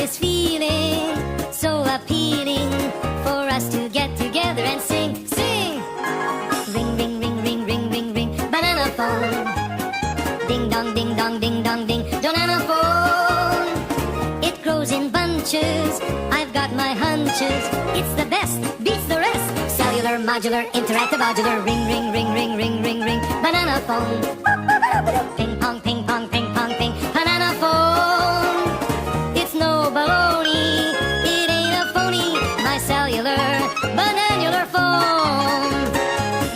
this feeling so appealing for us to get together and sing, sing. Ring, ring, ring, ring, ring, ring, ring, banana phone. Ding dong, ding dong, ding dong, ding, banana phone. It grows in bunches, I've got my hunches. It's the best, beats the rest. Cellular, modular, interactive, modular. Ring, ring, ring, ring, ring, ring, ring, banana phone. Ping pong, ping pong, ping pong, ping, banana phone. It's no baloney, it ain't a phony. My cellular, bananular phone.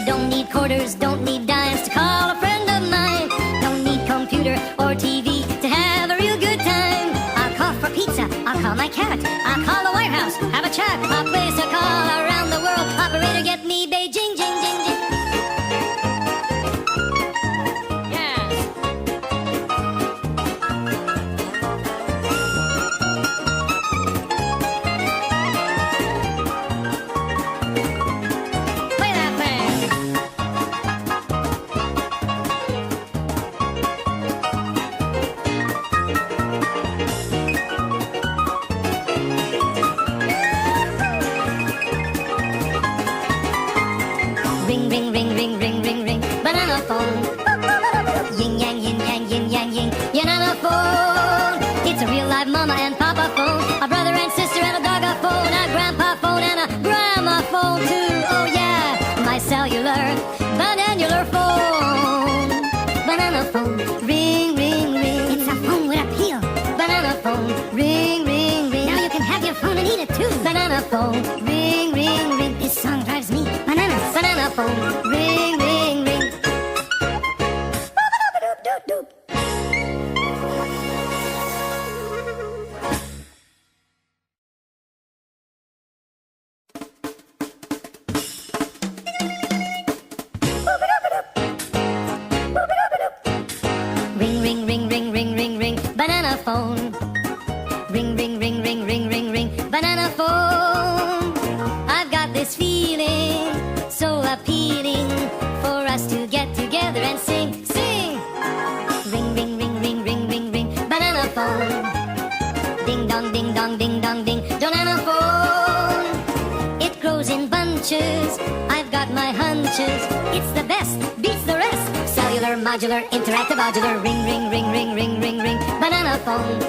Don't need quarters, don't need dimes to call a friend of mine. Don't need computer or TV to have a real good time. I'll call for pizza, I'll call my cat, I'll call the White House, have a chat. I'll place a call around the world. Operator, get me Beijing, jing, jing, jing. Ring, ring, ring, ring, ring, ring, ring, banana phone. Yin yang, yin yang, yin yang, yin, banana phone. It's a real live mama and papa phone, a brother and sister and a dog a phone, a grandpa phone and a grandma phone too. Oh yeah, my cellular, bananular phone. Banana phone, ring, ring, ring. It's a phone with appeal. Banana phone, ring, ring, ring. Now you can have your phone and eat it too. Banana phone, ring, ring, ring. This song drives me bananas. Banana phone, ring, ring, ring. Boop-a-doop-a-doop-doop-doop. Ring, ring, ring, ring, ring, ring, ring, banana phone. Ring, ring, ring, ring, ring, ring, ring, banana phone. I've got this feeling so appealing for us to get together and sing, sing. Ring, ring, ring, ring, ring, ring, ring, banana phone. Ding dong, ding dong, ding dong, ding, banana phone. It grows in bunches, I've got my hunches. It's the best, beats the rest. Cellular, modular, interactive, modular. Ring, ring, ring, ring, ring, ring, ring, banana phone.